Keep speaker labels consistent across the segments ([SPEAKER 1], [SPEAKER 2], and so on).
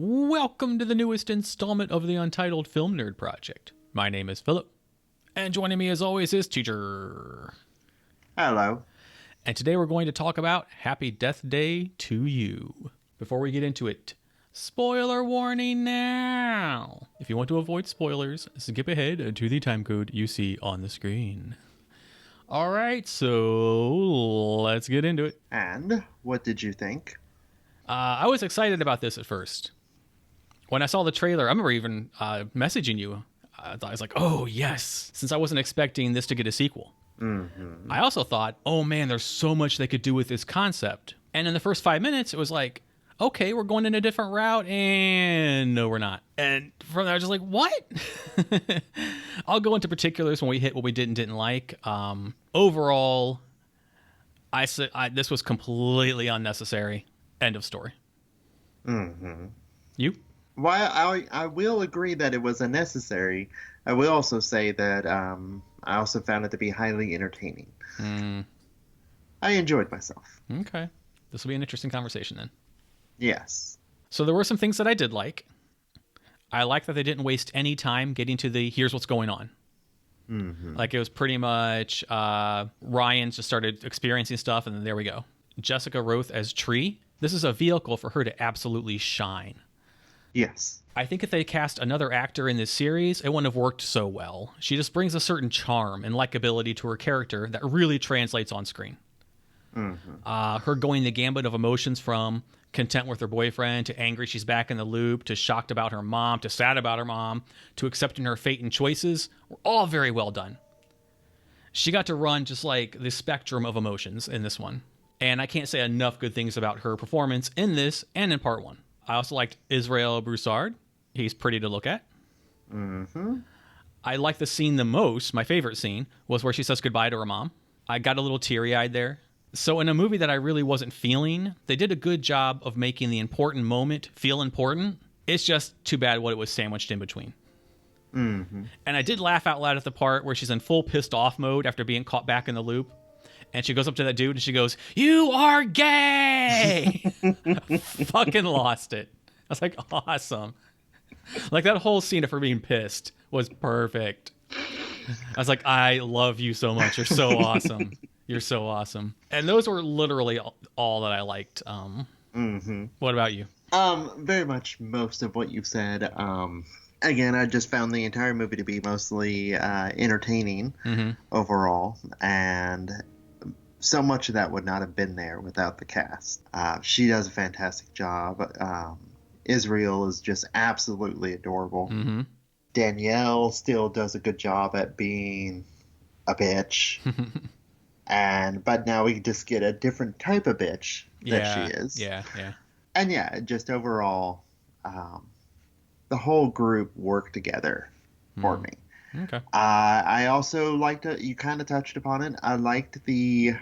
[SPEAKER 1] Welcome to the newest installment of the Untitled Film Nerd Project. My name is Philip, and joining me as always is Teacher.
[SPEAKER 2] Hello.
[SPEAKER 1] And today we're going to talk about Happy Death Day to You. Before we get into it, spoiler warning now! If you want to avoid spoilers, skip ahead to the timecode you see on the screen. Alright, so let's get into it.
[SPEAKER 2] And what did you think?
[SPEAKER 1] I was excited about this at first. When I saw the trailer, I remember even messaging you. I was like, oh, yes, since I wasn't expecting this to get a sequel.
[SPEAKER 2] Mm-hmm.
[SPEAKER 1] I also thought, oh, man, there's so much they could do with this concept. And in the first 5 minutes, it was like, okay, we're going in a different route, and no, we're not. And from there, I was just like, what? I'll go into particulars when we hit what we did and didn't like. Overall, I said this was completely unnecessary. End of story.
[SPEAKER 2] Mm-hmm.
[SPEAKER 1] You?
[SPEAKER 2] While I will agree that it was unnecessary, I will also say that I also found it to be highly entertaining. I enjoyed myself.
[SPEAKER 1] Okay. This will be an interesting conversation then.
[SPEAKER 2] Yes.
[SPEAKER 1] So there were some things that I did like. I like that they didn't waste any time getting to the here's what's going on.
[SPEAKER 2] Mm-hmm.
[SPEAKER 1] Like it was pretty much Ryan just started experiencing stuff and then there we go. Jessica Roth as Tree. This is a vehicle for her to absolutely shine.
[SPEAKER 2] Yes.
[SPEAKER 1] I think if they cast another actor in this series, it wouldn't have worked so well. She just brings a certain charm and likability to her character that really translates on screen.
[SPEAKER 2] Mm-hmm.
[SPEAKER 1] Her going the gambit of emotions from content with her boyfriend to angry she's back in the loop to shocked about her mom to sad about her mom to accepting her fate and choices were all very well done. She got to run just like the spectrum of emotions in this one. And I can't say enough good things about her performance in this and in part one. I also liked Israel Broussard. He's pretty to look at.
[SPEAKER 2] Mm-hmm.
[SPEAKER 1] I like the scene the most. My favorite scene was where she says goodbye to her mom. I got a little teary-eyed there. So in a movie that I really wasn't feeling, they did a good job of making the important moment feel important. It's just too bad what it was sandwiched in between.
[SPEAKER 2] Mm-hmm.
[SPEAKER 1] And I did laugh out loud at the part where she's in full pissed off mode after being caught back in the loop. And she goes up to that dude and she goes, "You are gay!" Fucking lost it. I was like, awesome. Like that whole scene of her being pissed was perfect. I was like, I love you so much. You're so awesome. You're so awesome. And those were literally all that I liked.
[SPEAKER 2] Mm-hmm.
[SPEAKER 1] What about you?
[SPEAKER 2] Very much most of what you said. Again, I just found the entire movie to be mostly entertaining overall, and so much of that would not have been there without the cast. She does a fantastic job. Israel is just absolutely adorable.
[SPEAKER 1] Mm-hmm.
[SPEAKER 2] Danielle still does a good job at being a bitch. But now we just get a different type of bitch that she is.
[SPEAKER 1] Yeah.
[SPEAKER 2] And yeah, just overall, the whole group worked together for me.
[SPEAKER 1] Okay.
[SPEAKER 2] I also liked it. You kind of touched upon it. I liked the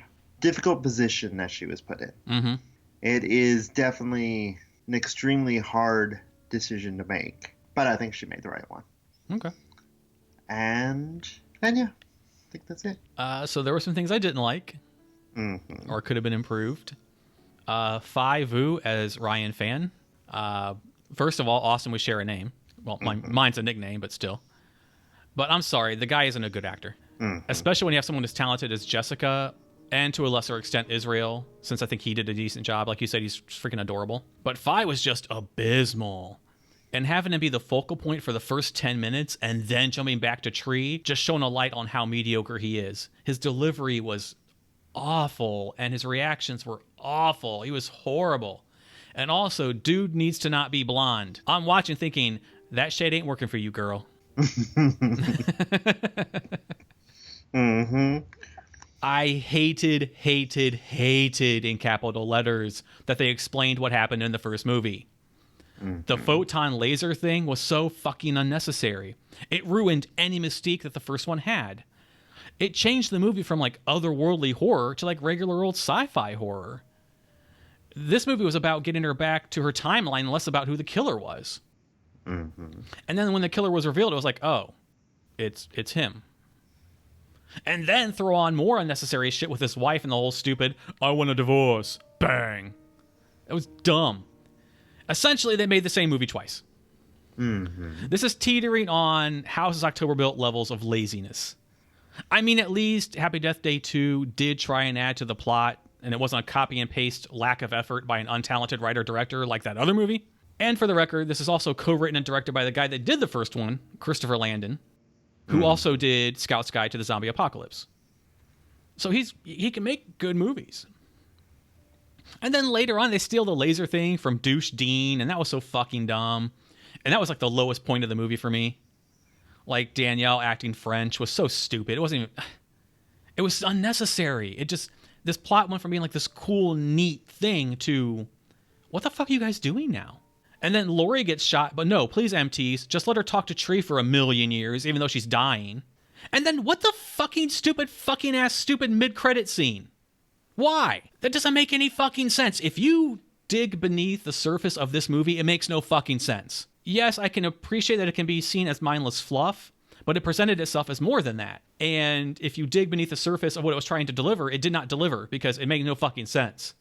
[SPEAKER 2] difficult position that she was put in.
[SPEAKER 1] Mm-hmm.
[SPEAKER 2] It is definitely an extremely hard decision to make, but I think she made the right one.
[SPEAKER 1] Okay.
[SPEAKER 2] And yeah, I think that's it.
[SPEAKER 1] So there were some things I didn't like, or could have been improved. Phi Vu as Ryan Fan. First of all, awesome. We share a name. Well, mine's a nickname, but still. But I'm sorry, the guy isn't a good actor. Especially when you have someone as talented as Jessica, and to a lesser extent Israel, since I think he did a decent job. Like you said, he's freaking adorable. But Phi was just abysmal. And having him be the focal point for the first 10 minutes and then jumping back to Tree, just shone a light on how mediocre he is. His delivery was awful, and his reactions were awful. He was horrible. And also, dude needs to not be blonde. I'm watching thinking, that shade ain't working for you, girl.
[SPEAKER 2] Mm-hmm.
[SPEAKER 1] I hated in capital letters that they explained what happened in the first movie. The photon laser thing was so fucking unnecessary. It ruined any mystique that the first one had. It changed the movie from like otherworldly horror to like regular old sci-fi horror. This movie was about getting her back to her timeline, less about who the killer was. And then when the killer was revealed, it was like, oh, it's him. And then throw on more unnecessary shit with his wife and the whole stupid, I want a divorce. Bang. It was dumb. Essentially, they made the same movie twice. Mm-hmm. This is teetering on Houses October Built levels of laziness. I mean, at least Happy Death Day 2 did try and add to the plot, and it wasn't a copy and paste lack of effort by an untalented writer-director like that other movie. And for the record, this is also co-written and directed by the guy that did the first one, Christopher Landon, who also did Scout's Guide to the Zombie Apocalypse. So he can make good movies. And then later on, they steal the laser thing from Douche Dean, and that was so fucking dumb. And that was like the lowest point of the movie for me. Like, Danielle acting French was so stupid. It wasn't even... It was unnecessary. This plot went from being like this cool, neat thing to... What the fuck are you guys doing now? And then Lori gets shot, but no, please, MTs, just let her talk to Tree for 1,000,000 years, even though she's dying. And then what the fucking stupid mid-credit scene? Why? That doesn't make any fucking sense. If you dig beneath the surface of this movie, it makes no fucking sense. Yes, I can appreciate that it can be seen as mindless fluff, but it presented itself as more than that. And if you dig beneath the surface of what it was trying to deliver, it did not deliver because it made no fucking sense.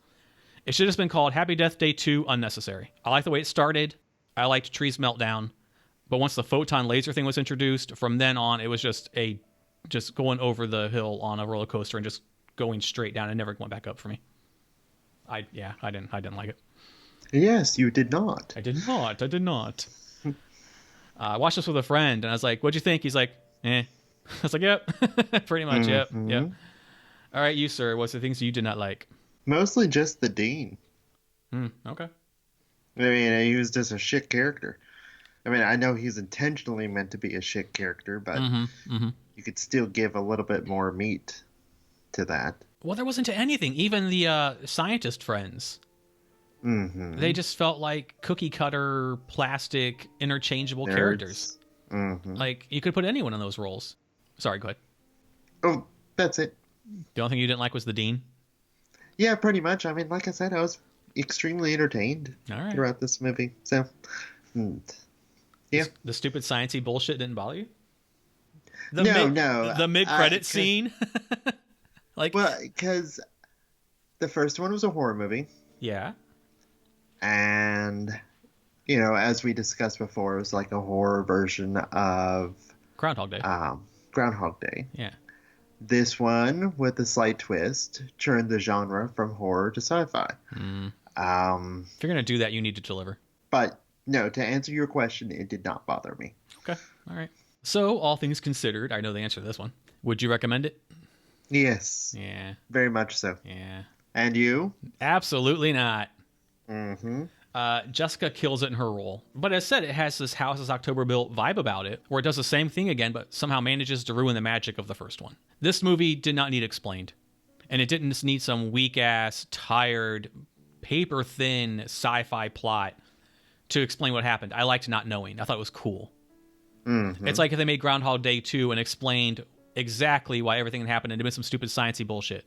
[SPEAKER 1] It should have just been called Happy Death Day 2 Unnecessary. I like the way it started. I liked Tree's meltdown. But once the photon laser thing was introduced, from then on, it was just going over the hill on a roller coaster and just going straight down and never went back up for me. I didn't like it.
[SPEAKER 2] Yes, you did not.
[SPEAKER 1] I did not. I watched this with a friend, and I was like, what'd you think? He's like, eh. I was like, yep. Pretty much, yep. All right, you, sir, what's the things you did not like?
[SPEAKER 2] Mostly just the Dean.
[SPEAKER 1] Okay.
[SPEAKER 2] I mean, he was just a shit character. I mean, I know he's intentionally meant to be a shit character, but you could still give a little bit more meat to that.
[SPEAKER 1] Well, there wasn't anything. Even the scientist friends. They just felt like cookie-cutter, plastic, interchangeable characters. Like, you could put anyone in those roles. Sorry, go ahead.
[SPEAKER 2] Oh, that's it.
[SPEAKER 1] The only thing you didn't like was the Dean?
[SPEAKER 2] Yeah, pretty much. I mean, like I said, I was extremely entertained throughout this movie. So, yeah.
[SPEAKER 1] The stupid sciencey bullshit didn't bother you?
[SPEAKER 2] No.
[SPEAKER 1] The mid-credit scene?
[SPEAKER 2] Well, because the first one was a horror movie.
[SPEAKER 1] Yeah.
[SPEAKER 2] And, as we discussed before, it was like a horror version of...
[SPEAKER 1] Groundhog Day.
[SPEAKER 2] Groundhog Day.
[SPEAKER 1] Yeah.
[SPEAKER 2] This one, with a slight twist, turned the genre from horror to sci-fi.
[SPEAKER 1] If you're going to do that, you need to deliver.
[SPEAKER 2] But, no, to answer your question, it did not bother me.
[SPEAKER 1] Okay, all right. So, all things considered, I know the answer to this one. Would you recommend it?
[SPEAKER 2] Yes.
[SPEAKER 1] Yeah.
[SPEAKER 2] Very much so.
[SPEAKER 1] Yeah.
[SPEAKER 2] And you?
[SPEAKER 1] Absolutely not.
[SPEAKER 2] Mm-hmm.
[SPEAKER 1] Jessica kills it in her role. But as said, it has this Houses October Built vibe about it, where it does the same thing again, but somehow manages to ruin the magic of the first one. This movie did not need explained. And it didn't need some weak-ass, tired, paper-thin sci-fi plot to explain what happened. I liked not knowing. I thought it was cool. It's like if they made Groundhog Day 2 and explained exactly why everything had happened and it been some stupid sciencey bullshit.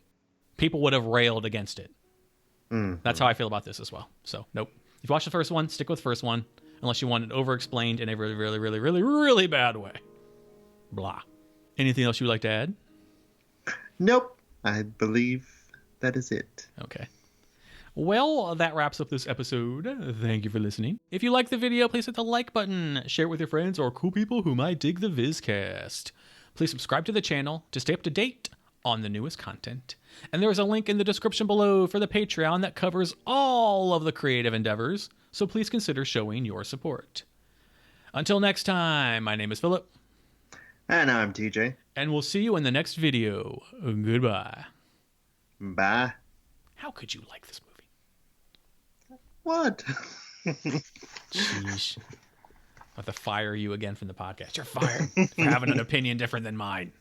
[SPEAKER 1] People would have railed against it. That's how I feel about this as well. So, nope. If you watch the first one, stick with the first one, unless you want it over-explained in a really, really, really, really, really bad way. Blah. Anything else you would like to add?
[SPEAKER 2] Nope. I believe that is it.
[SPEAKER 1] Okay. Well, that wraps up this episode. Thank you for listening. If you like the video, please hit the like button, share it with your friends or cool people who might dig the Vizcast. Please subscribe to the channel to stay up to date on the newest content. And there is a link in the description below for the Patreon that covers all of the creative endeavors, so please consider showing your support. Until next time, my name is Philip.
[SPEAKER 2] And I'm TJ.
[SPEAKER 1] And we'll see you in the next video. Goodbye.
[SPEAKER 2] Bye.
[SPEAKER 1] How could you like this movie?
[SPEAKER 2] What?
[SPEAKER 1] Sheesh. I'll have to fire you again from the podcast. You're fired for having an opinion different than mine.